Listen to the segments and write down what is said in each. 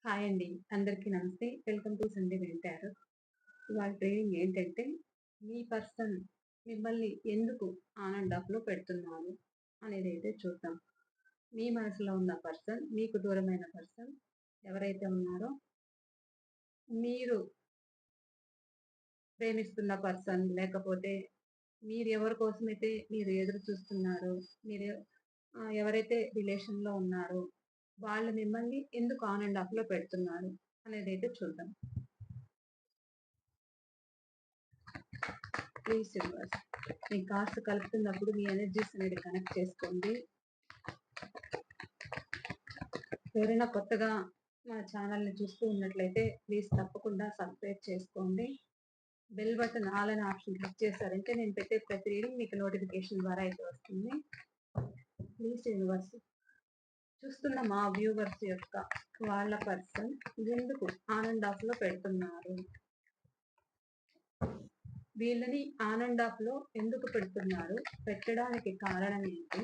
Hi అండి. అందరికీ నమస్తే. వెల్కమ్ టు సండే వింటారు. ఇవాళ ట్రైనింగ్ ఏంటంటే, మీ పర్సన్ మిమ్మల్ని ఎందుకు ఆన్ అండ్ ఆఫ్‌లో పెడుతున్నారు అనేదైతే చూద్దాం. మీ మనసులో ఉన్న పర్సన్, మీకు దూరమైన పర్సన్ ఎవరైతే ఉన్నారో, మీరు ప్రేమిస్తున్న పర్సన్ లేకపోతే మీరు ఎవరి కోసమైతే మీరు ఎదురు చూస్తున్నారో, మీరు ఎవరైతే రిలేషన్‌లో ఉన్నారో, వాళ్ళు మిమ్మల్ని ఎందుకు ఆన్ అండ్ ఆఫ్‌లో పెడుతున్నారు అనేదైతే చూద్దాం. Please universe. మీ కార్డ్స్ కలుపుతున్నప్పుడు మీ ఎనర్జీస్ అనేది కనెక్ట్ చేసుకోండి. ఎవరైనా కొత్తగా మన ఛానల్ని చూస్తూ ఉన్నట్లయితే ప్లీజ్ తప్పకుండా సబ్స్క్రైబ్ చేసుకోండి. బెల్ బటన్ ఆల్ అనే ఆప్షన్ క్లిక్ చేశారంటే నేను పెట్టే ప్రతి రీడింగ్ మీకు నోటిఫికేషన్ ద్వారా అయితే వస్తుంది. ప్లీజ్ యూనివర్స్, చూస్తున్న మా వ్యూవర్స్ యొక్క వాళ్ళ పర్సన్ ఎందుకు ఆన్ అండ్ ఆఫ్ లో పెడుతున్నారు, వీళ్ళని ఆన్ అండ్ ఆఫ్ లో ఎందుకు పెడుతున్నారు, పెట్టడానికి కారణం ఏంటి,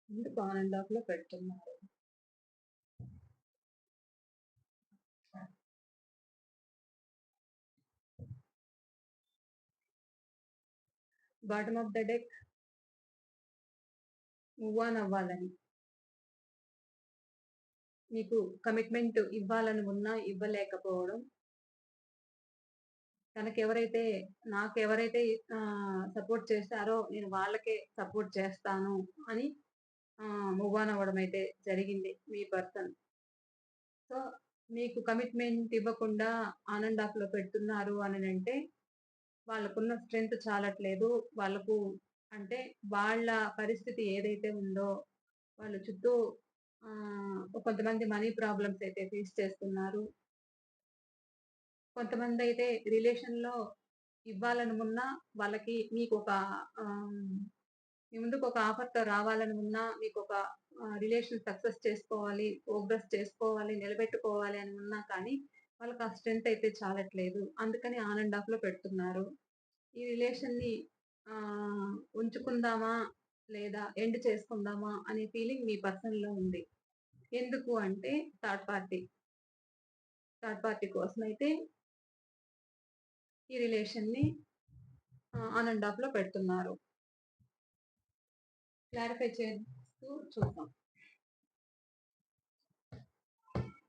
ఎందుకు ఆన్ అండ్ ఆఫ్ లో పెడుతున్నారు. Bottom of the deck move on అవ్వాలని, మీకు కమిట్మెంట్ ఇవ్వాలని ఉన్నా ఇవ్వలేకపోవడం, తనకెవరైతే నాకెవరైతే సపోర్ట్ చేస్తారో నేను వాళ్ళకే సపోర్ట్ చేస్తాను అని మూవ్ ఆన్ అవ్వడం అయితే జరిగింది మీ పర్సన్. సో మీకు కమిట్మెంట్ ఇవ్వకుండా ఆన్ అండ్ ఆఫ్ లో పెడుతున్నారు అని అంటే వాళ్ళకున్న స్ట్రెంగ్త్ చాలట్లేదు. వాళ్ళకు అంటే వాళ్ళ పరిస్థితి ఏదైతే ఉందో వాళ్ళు చుట్టూ కొంతమంది మనీ ప్రాబ్లమ్స్ అయితే ఫేస్ చేస్తున్నారు. కొంతమంది అయితే రిలేషన్ లో ఇవ్వాలని ఉన్నా వాళ్ళకి మీకు ఒక మీ ముందుకు ఒక ఆఫర్ తో రావాలని ఉన్నా, మీకు ఒక రిలేషన్ సక్సెస్ చేసుకోవాలి, ప్రోగ్రెస్ చేసుకోవాలి, నిలబెట్టుకోవాలి అని ఉన్నా కానీ వాళ్ళకి ఆ స్ట్రెంత్ అయితే చాలట్లేదు. అందుకని ఆన్ అండ్ ఆఫ్ లో పెడుతున్నారు. ఈ రిలేషన్ ని ఉంచుకుందామా లేదా ఎండ్ చేసుకుందామా అనే ఫీలింగ్ మీ పర్సన్ లో ఉంది. ఎందుకు అంటే థర్డ్ పార్టీ థర్డ్ పార్టీ కోసం అయితే ఈ రిలేషన్ ని ఆన్ అండ్ ఆఫ్ లో పెడుతున్నారు. క్లారిఫై చేస్తూ చూద్దాం.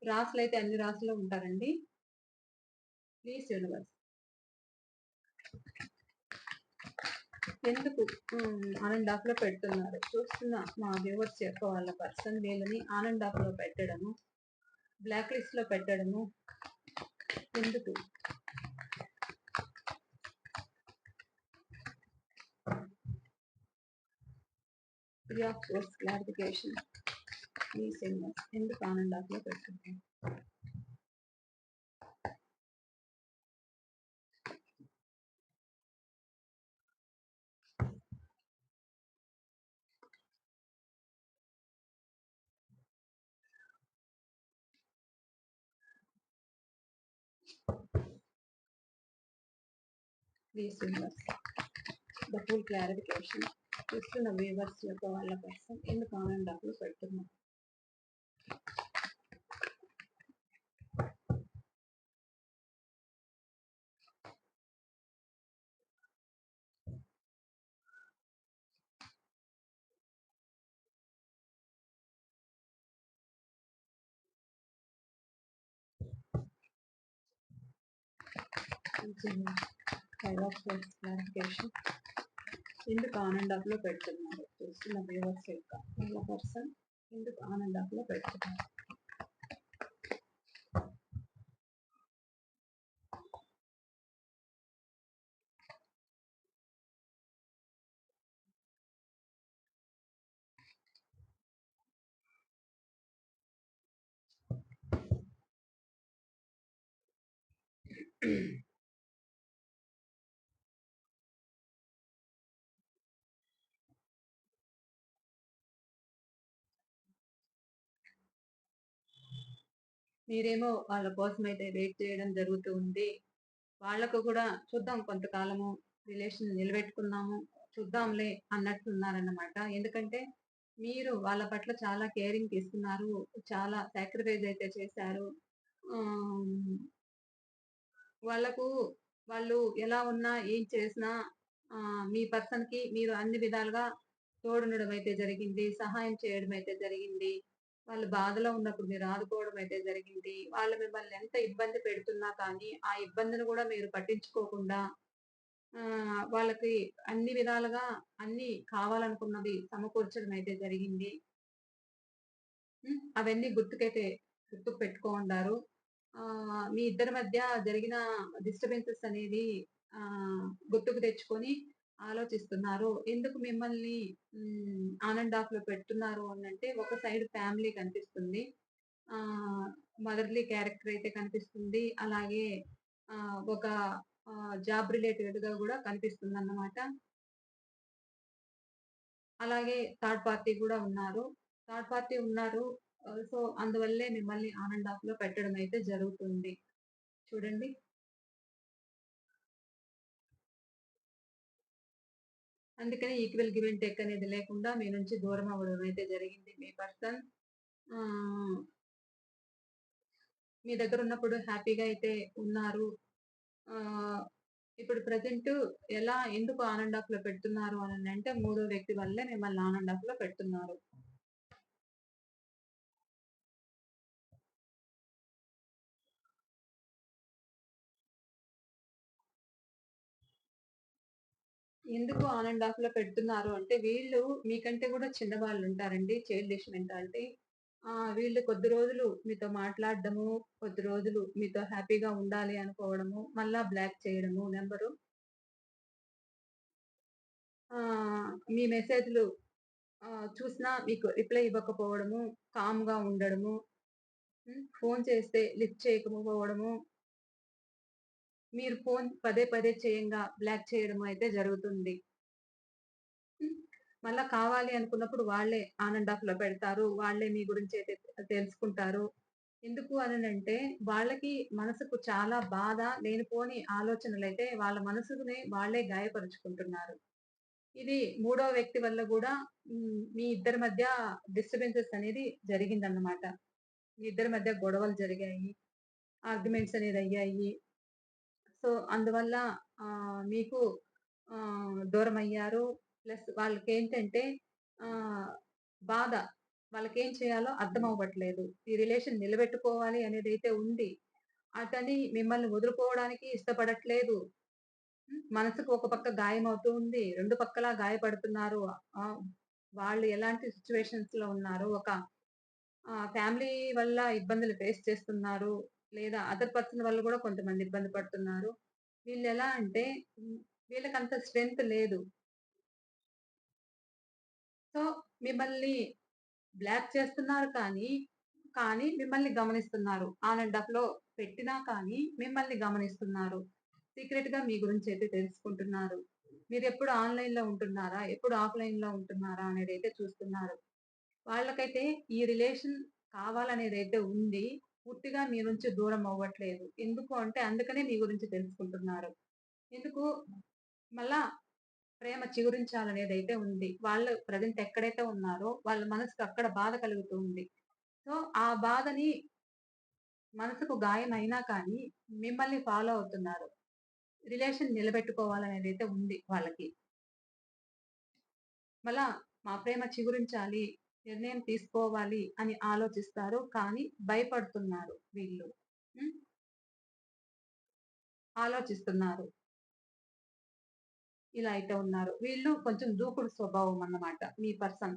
రాసులు అయితే అన్ని రాసులు ఉంటారండి. ప్లీజ్ యూనివర్స్, ఎందుకు ఆన్ అండ్ ఆఫ్ లో పెడుతున్నారు, చూస్తున్న మా వ్యూవర్స్ యొక్క వాళ్ళ పర్సన్ వీళ్ళని ఆన్ అండ్ ఆఫ్ లో పెట్టడము, బ్లాక్ లిస్ట్ లో పెట్టడము ఎందుకు, three of swords clarification. Please universe, ఎందుకు ఆన్ అండ్ ఆఫ్ లో పెడుతున్నారు. Please universe, the full clarification. చూస్తున్న వ్యూవర్స్ యొక్క వాళ్ళ పర్సన్ ఎందుకు ఆన్ అండ్ ఆఫ్ లో పెడుతున్నారు. Five of swords clarification. ఎందుకు ఆన్ అండ్ ఆఫ్ లో పెడుతున్నారు, చూస్తున్న వ్యూవర్స్ యొక్క వాళ్ళ పర్సన్ ఎందుకు ఆన్ అండ్ ఆఫ్ లో పెడుతున్నారు. మీరేమో వాళ్ళ కోసమైతే వెయిట్ చేయడం జరుగుతూ ఉంది. వాళ్ళకు కూడా చూద్దాం కొంతకాలము రిలేషన్ నిలబెట్టుకుందాము, చూద్దాంలే అన్నట్టున్నారన్నమాట. ఎందుకంటే మీరు వాళ్ళ పట్ల చాలా కేరింగ్ తీసుకున్నారు. చాలా సాక్రిఫైస్ అయితే చేశారు. ఆహ్, వాళ్ళకు వాళ్ళు ఎలా ఉన్నా, ఏం చేసినా మీ పర్సన్‌కి మీరు అన్ని విధాలుగా తోడుండడం అయితే జరిగింది. సహాయం చేయడం అయితే జరిగింది. వాళ్ళు బాధలో ఉన్నప్పుడు మీరు ఆదుకోవడం అయితే జరిగింది. వాళ్ళు మిమ్మల్ని ఎంత ఇబ్బంది పెడుతున్నా కానీ, ఆ ఇబ్బందిని గూడా మీరు పట్టించుకోకుండా వాళ్ళకి అన్ని విధాలుగా అన్నీ కావాలనుకున్నవి సమకూర్చడం అయితే జరిగింది. అవన్నీ గుర్తుకు పెట్టుకోనుండారు. మీ ఇద్దరి మధ్య జరిగిన డిస్టర్బెన్సెస్ అనేది గుర్తుకు తెచ్చుకొని ఆలోచిస్తున్నారు. ఎందుకు మిమ్మల్ని ఆన్ అండ్ ఆఫ్‌లో పెడుతున్నారు అనంటే, ఒక సైడ్ ఫ్యామిలీ కనిపిస్తుంది. ఆహ్, మదర్‌లీ క్యారెక్టర్ అయితే కనిపిస్తుంది. అలాగే ఒక జాబ్ రిలేటెడ్‌గా గూడా కనిపిస్తుందన్నమాట. అలాగే థర్డ్ పార్టీ గూడా ఉన్నారు. థర్డ్ పార్టీ ఉన్నారు. సో, అందువల్లే మిమ్మల్ని ఆన్ అండ్ ఆఫ్‌లో పెట్టడం అయితే జరుగుతుంది. చూడండి. అందుకని ఈక్వల్ గివ్ అండ్ టేక్ అనేది లేకుండా మీ నుంచి దూరం అవ్వడం అయితే జరిగింది మీ పర్సన్. ఆహ్, మీ దగ్గరున్నప్పుడు హ్యాపీగా అయితే ఉన్నారు. ఆహ్, ఇప్పుడు ప్రెజెంటు ఎందుకు ఆన్ అండ్ ఆఫ్‌లో పెడుతున్నారు అనంటే, మూడో వ్యక్తి వల్లే మిమ్మల్ని ఆన్ అండ్ ఆఫ్‌లో పెడుతున్నారు. ఎందుకు ఆన్ అండ్ ఆఫ్‌లో పెడుతున్నారు అంటే, వీళ్ళు మీకంటే గూడా చిన్నవాళ్ళుంటారండి. Childish mentality. వీళ్ళు కొద్ది రోజులు మీతో మాట్లాడడము, కొద్ది రోజులు మీతో హ్యాపీగా ఉండాలి అనుకోవడము, మళ్ళా బ్లాక్ చేయడము నంబరు. మీ మెసేజ్‌లు చూసినా మీకు రిప్లై ఇవ్వకపోవడము, కామ్‌గా ఉండడము, ఫోను చేస్తే లిఫ్ట్ చేయకపోవడము, మీరు ఫోను పదే పదే చేయంగా బ్లాక్ చేయడము అయితే జరుగుతుంది. హ్మ్. మళ్ళా కావాలి అనుకున్నప్పుడు వాళ్ళే ఆన్ అండ్ ఆఫ్‌లో పెడతారు. వాళ్ళే మీ గురించయితే తెలుసుకుంటారు. ఎందుకు అననంటే, వాళ్ళకి మనసుకు చాలా బాధ, లేనిపోని ఆలోచనలైతే వాళ్ళ మనసుని వాళ్ళే గాయపరుచుకుంటున్నారు. ఇది మూడో వ్యక్తి వల్ల గూడా మీ ఇద్దరి మధ్య డిస్టర్బెన్సెస్ అనేది జరిగిందన్నమాట. మీ ఇద్దరి మధ్య గొడవలు జరిగాయి. ఆర్గ్యుమెంట్స్ అనేదయ్యాయి. సో, అందువల్ల మీకు దూరమయ్యారు. ప్లస్ వాళ్ళకేంటంటే ఆహ్, బాధ. వాళ్ళకేం చేయాలో అర్థమవ్వట్లేదు. ఈ రిలేషన్ నిలబెట్టుకోవాలి అనేదైతే ఉంది. అతని మిమ్మల్ని వదులుకోవడానికి ఇష్టపడట్లేదు. మనసుకు ఒక పక్క గాయమవుతూ ఉంది. 2 పక్కలా గాయపడుతున్నారు. ఆహ్, వాళ్ళు ఎలాంటి సిట్యుయేషన్స్‌లో ఉన్నారు. ఒక ఫ్యామిలీ వల్ల ఇబ్బందులు ఫేస్ చేస్తున్నారు. లేదా అదర్ పర్సన్ వల్ల గూడా కొంతమంది ఇబ్బంది పడుతున్నారు. వీళ్ళెలా అంటే వీళ్ళకంత స్ట్రెంత్ లేదు. సో, మిమ్మల్ని బ్లాక్ చేస్తున్నారు కానీ మిమ్మల్ని గమనిస్తున్నారు. ఆన్ అండ్ ఆఫ్‌లో పెట్టినా కానీ మిమ్మల్ని గమనిస్తున్నారు. సీక్రెట్‌గా మీ గురించయితే తెలుసుకుంటున్నారు. మీరెప్పుడు ఆన్‌లైన్‌లో ఉంటున్నారా? ఎప్పుడు ఆఫ్‌లైన్‌లో ఉంటున్నారా? అనేదైతే చూస్తున్నారు. వాళ్ళకైతే ఈ రిలేషన్ కావాలనేదైతే ఉంది. పూర్తిగా మీ నుంచి దూరం అవ్వట్లేదు. ఎందుకు అంటే అందుకనే మీ గురించి తెలుసుకుంటున్నారు. ఎందుకు మళ్ళా ప్రేమ చిగురించాలనేదైతే ఉంది. వాళ్ళు ప్రెజెంట్ ఎక్కడైతే ఉన్నారో వాళ్ళ మనసుకి అక్కడ బాధ కలుగుతూ ఉంది. సో, ఆ బాధని మనసుకు గాయమైనా కానీ మిమ్మల్ని ఫాలో అవుతున్నారు. రిలేషన్ నిలబెట్టుకోవాలనేదైతే ఉంది వాళ్ళకి. మళ్ళా మా ప్రేమ చిగురించాలి, నిర్ణయం తీసుకోవాలి అని ఆలోచిస్తారు. కానీ భయపడుతున్నారు వీళ్ళు. హ్మ్. ఆలోచిస్తున్నారు. ఇలా అయితే ఉన్నారు. వీళ్ళు కొంచెం దూకుడు స్వభావం అన్నమాట. మీ పర్సన్.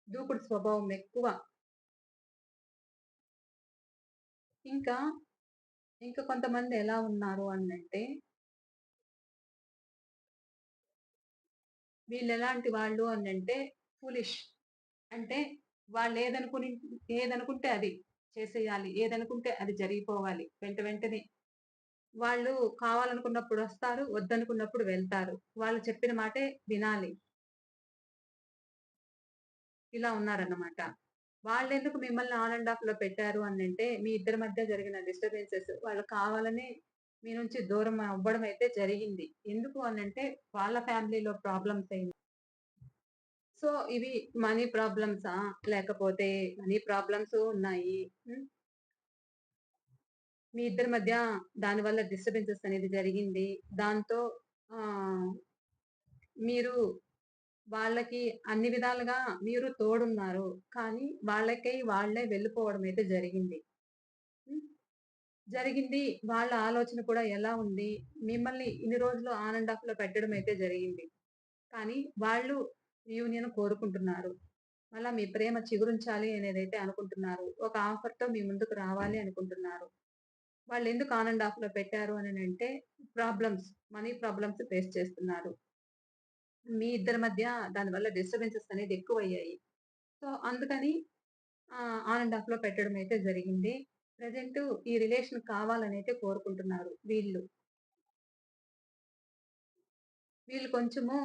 దూకుడు స్వభావం ఎక్కువ. ఇంకా, ఇంకా కొంతమంది ఎలా ఉన్నారు అనంటే, వీళ్ళెలాంటి వాళ్ళు అనంటే ఫూలిష్. అంటే ఏదనుకుంటే అది చేసేయాలి. ఏదనుకుంటే అది జరిగిపోవాలి. వెంటనే వాళ్ళు కావాలనుకున్నప్పుడొస్తారు. వద్దనుకున్నప్పుడు వెళ్తారు. వాళ్ళు చెప్పిన మాటే వినాలి. ఇలా ఉన్నారన్నమాట. వాళ్ళెందుకు మిమ్మల్ని ఆన్ అండ్ ఆఫ్‌లో పెట్టారు అనంటే, మీ ఇద్దరి మధ్య జరిగిన డిస్టర్బెన్సెస్ వాళ్ళు కావాలనే మీ నుంచి దూరం అవ్వడం అయితే జరిగింది. ఎందుకు అనంటే, వాళ్ళ ఫ్యామిలీలో ప్రాబ్లమ్స్ అయినాయి. సో, ఇవి మనీ ప్రాబ్లమ్సా? లేకపోతే మనీ ప్రాబ్లమ్సు ఉన్నాయి. హ్మ్. మీ ఇద్దరి మధ్య దానివల్ల డిస్టర్బెన్సెస్ అనేది జరిగింది. దాంతో ఆహ్, మీరు వాళ్ళకి అన్ని విధాలుగా మీరు తోడున్నారు. కానీ వాళ్ళకై వాళ్ళే వెళ్ళిపోవడం అయితే జరిగింది. హ్మ్. జరిగింది. వాళ్ళ ఆలోచన కూడా ఎలా ఉంది? మిమ్మల్ని ఇన్ని రోజులు ఆన్ అండ్ ఆఫ్‌లో పెట్టడం అయితే జరిగింది. కానీ వాళ్ళు రీయూనియన్ కోరుకుంటున్నారు. మళ్ళా మీ ప్రేమ చిగురించాలి అనేదైతే అనుకుంటున్నారు. ఒక ఆఫర్‌తో మీ ముందుకు రావాలి అనుకుంటున్నారు. వాళ్ళెందుకు ఆన్ అండ్ ఆఫ్‌లో పెట్టారు అననంటే ప్రాబ్లమ్స్, మనీ ప్రాబ్లమ్స్ ఫేస్ చేస్తున్నారు. మీ ఇద్దరి మధ్య దానివల్ల డిస్టర్బెన్సెస్ అనేది ఎక్కువయ్యాయి. సో, అందుకని ఆన్ అండ్ ఆఫ్‌లో పెట్టడం అయితే జరిగింది. ప్రెజెంటు ఈ రిలేషన్ కావాలనైతే కోరుకుంటున్నారు వీళ్ళు. వీళ్ళు కొంచెము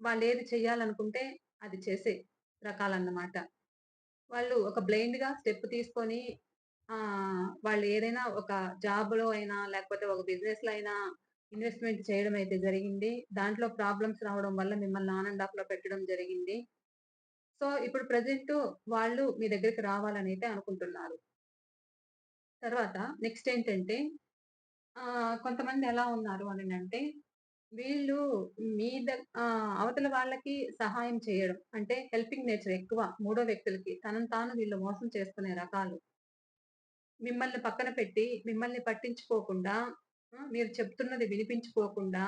వాళ్ళేది చెయ్యాలనుకుంటే అది చేసే రకాలన్నమాట. వాళ్ళు ఒక బ్లైండ్‌గా స్టెప్ తీసుకొని వాళ్ళు ఏదైనా ఒక జాబ్‌లో అయినా, లేకపోతే ఒక బిజినెస్‌లో అయినా ఇన్వెస్ట్‌మెంట్ చేయడం అయితే జరిగింది. దాంట్లో ప్రాబ్లమ్స్ రావడం వల్ల మిమ్మల్ని ఆన్ అండ్ ఆఫ్‌లో పెట్టడం జరిగింది. సో, ఇప్పుడు ప్రెజెంటు వాళ్ళు మీ దగ్గరికి రావాలనైతే అనుకుంటున్నారు. తర్వాత నెక్స్ట్ ఏంటంటే కొంతమంది ఎలా ఉన్నారు అనంటే, వీళ్ళు అవతల వాళ్ళకి సహాయం చేయడం. అంటే హెల్పింగ్ నేచర్ ఎక్కువ మూడో వ్యక్తులకి. తనను తాను వీళ్ళు మోసం చేసుకునే రకాలు. మిమ్మల్ని పక్కన పెట్టి, మిమ్మల్ని పట్టించుకోకుండా మీరు చెప్తున్నది వినిపించుకోకుండా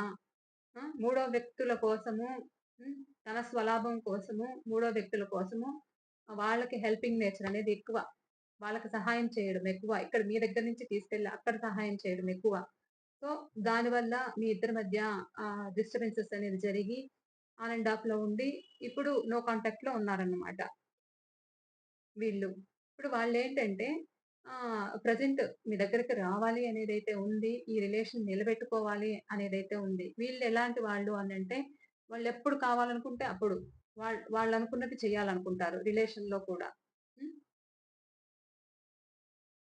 మూడో వ్యక్తుల కోసము హ్మ్. తన స్వలాభం కోసము, మూడో వ్యక్తుల కోసము వాళ్ళకి హెల్పింగ్ నేచర్ అనేది ఎక్కువ. వాళ్ళకి సహాయం చేయడం ఎక్కువ. ఇక్కడ మీ దగ్గర నుంచి తీసుకెళ్ళి అక్కడ సహాయం చేయడం ఎక్కువ. సో, దానివల్ల మీ ఇద్దరి మధ్య డిస్టర్బెన్సెస్ అనేది జరిగి ఆన్ అండ్ ఆఫ్‌లో ఉండి ఇప్పుడు నో కాంటాక్ట్‌లో ఉన్నారన్నమాట వీళ్ళు. ఇప్పుడు వాళ్ళేంటంటే ప్రెజెంట్ మీ దగ్గరికి రావాలి అనేదైతే ఉంది. ఈ రిలేషన్ నిలబెట్టుకోవాలి అనేదైతే ఉంది. వీళ్ళెలాంటి వాళ్ళు అనంటే వాళ్ళెప్పుడు కావాలనుకుంటే అప్పుడు వాళ్ళనుకున్నది చేయాలనుకుంటారు రిలేషన్‌లో కూడా. హ్మ్.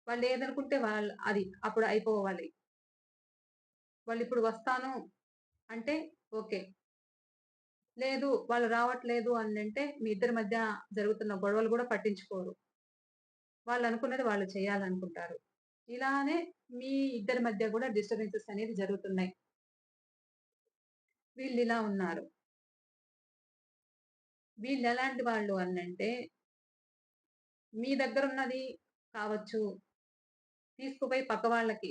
వాళ్ళేదనుకుంటే అది అప్పుడు అయిపోవాలి. వాళ్ళిప్పుడు వస్తాను అంటే ఓకే. లేదు వాళ్ళు రావట్లేదు అనంటే మీ ఇద్దరి మధ్య జరుగుతున్న గొడవలు గూడా పట్టించుకోరు. వాళ్ళనుకున్నది వాళ్ళు చేయాలనుకుంటారు. ఇలానే మీ ఇద్దరి మధ్య గూడా డిస్టర్బెన్సెస్ అనేది జరుగుతున్నాయి. వీళ్ళిలా ఉన్నారు. వీళ్ళెలాంటి వాళ్ళు అనంటే మీ దగ్గరున్నది కావచ్చు, తీసుకుపోయి పక్క వాళ్ళకి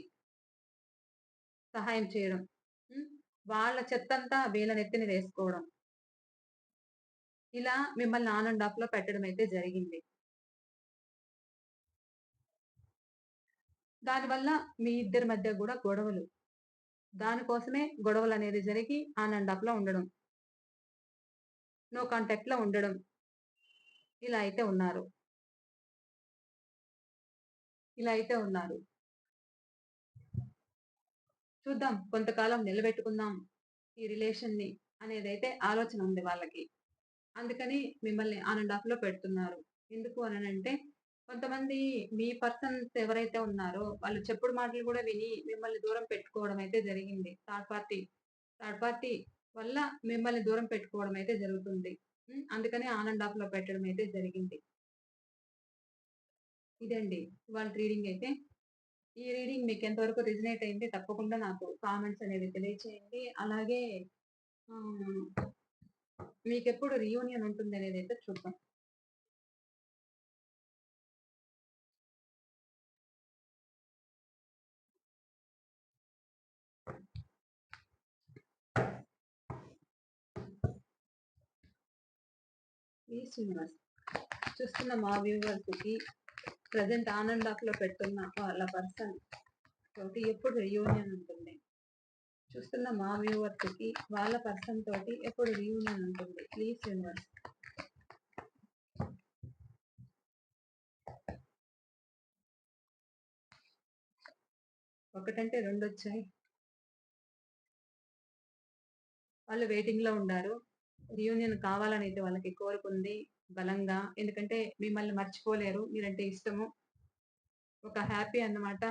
సహాయం చేయడం. హ్మ్. వాళ్ళ చెత్తంతా వీళ్ళ నెత్తిన వేసుకోవడం. ఇలా మిమ్మల్ని ఆన్ అండ్ ఆఫ్‌లో పెట్టడం అయితే జరిగింది. దానివల్ల మీ ఇద్దరి మధ్య గూడా గొడవలు. దానికోసమే గొడవలనేది జరిగి ఆన్ అండ్ ఆఫ్‌లో ఉండడం. నో కాంటాక్ట్‌లో ఉండడం. ఇలా అయితే ఉన్నారు. ఇలా అయితే ఉన్నారు. చూద్దాం కొంతకాలం నిలబెట్టుకుందాం ఈ రిలేషన్‌ని అనేదైతే ఆలోచన ఉంది వాళ్ళకి. అందుకని మిమ్మల్ని ఆన్ అండ్ ఆఫ్‌లో పెడుతున్నారు. ఎందుకు అననంటే కొంతమంది మీ పర్సన్స్ ఎవరైతే ఉన్నారో వాళ్ళు చెప్పుడు మాటలు గూడా విని మిమ్మల్ని దూరం పెట్టుకోవడం అయితే జరిగింది. థర్డ్ పార్టీ వల్ల మిమ్మల్ని దూరం పెట్టుకోవడం అయితే జరుగుతుంది. అందుకని ఆన్ అండ్ ఆఫ్‌లో పెట్టడం అయితే జరిగింది. ఇదండి ఇవాళ రీడింగ్ అయితే. ఈ రీడింగ్ మీకెంత వరకు రెసొనేట్ అయింది తప్పకుండా నాకు కామెంట్స్ అనేవి తెలియచేయండి. అలాగే ఆహ్, మీకెప్పుడు రీయూనియన్ ఉంటుందనేదైతే చూద్దాం. ప్లీజ్ యూనివర్స్ చూస్తున్న మా వ్యూవర్స్‌కి ప్రెజెంట్ ఆన్ అండ్ ఆఫ్‌లో పెట్టున్న వాళ్ళ పర్సన్ తోటి ఎప్పుడు రీయూనియన్ ఉంటుంది? చూస్తున్న మా వ్యూవర్స్‌కి వాళ్ళ పర్సన్ తోటి ఎప్పుడు రీయూనియన్ ఉంటుంది? Please universe. ఒకటంటే రెండొచ్చాయి. వాళ్ళు వెయిటింగ్‌లో ఉండారు. రీయూనియన్ కావాలనైతే వాళ్ళకి కోరుకుంది బలంగా. ఎందుకంటే మిమ్మల్ని మర్చిపోలేరు. మీరంటే ఇష్టము. ఒక హ్యాపీ అన్నమాట.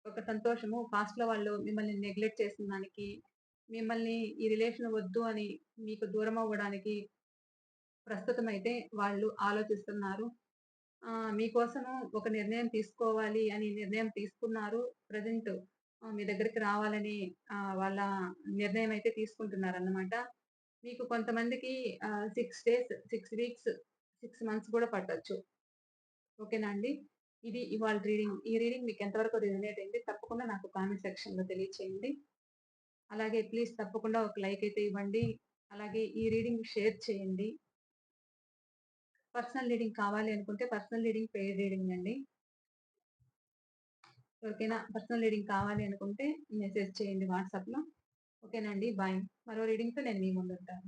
ఒక సంతోషము. పాస్ట్‌లో వాళ్ళు మిమ్మల్ని నెగ్లెక్ట్ చేసిన దానికి, మిమ్మల్ని ఈ రిలేషన్ వద్దు అని మీకు దూరమవ్వడానికి ప్రస్తుతమైతే వాళ్ళు ఆలోచిస్తున్నారు. మీకోసము ఒక నిర్ణయం తీసుకోవాలి అని నిర్ణయం తీసుకున్నారు. ప్రెజెంట్ మీ దగ్గరికి రావాలని వాళ్ళ నిర్ణయం అయితే తీసుకుంటున్నారన్నమాట. మీకు కొంతమందికి 6 డేస్, 6 వీక్స్, 6 మంత్స్ కూడా పట్టొచ్చు. ఓకేనా అండి? ఇది ఇవాల్టి రీడింగ్. ఈ రీడింగ్ మీకు ఎంతవరకు రెసొనేట్ అయింది తప్పకుండా నాకు కామెంట్ సెక్షన్‌లో తెలియచేయండి. అలాగే ప్లీజ్ తప్పకుండా ఒక లైక్ అయితే ఇవ్వండి. అలాగే ఈ రీడింగ్ షేర్ చేయండి. పర్సనల్ రీడింగ్ కావాలి అనుకుంటే పర్సనల్ రీడింగ్ పెయిడ్ రీడింగ్ అండి. ఓకేనా? పర్సనల్ రీడింగ్ కావాలి అనుకుంటే మెసేజ్ చేయండి వాట్సాప్‌లో. ఓకేనా అండి? బాయ్. మరో రీడింగ్‌తో నేను మీ ముందుంటాను.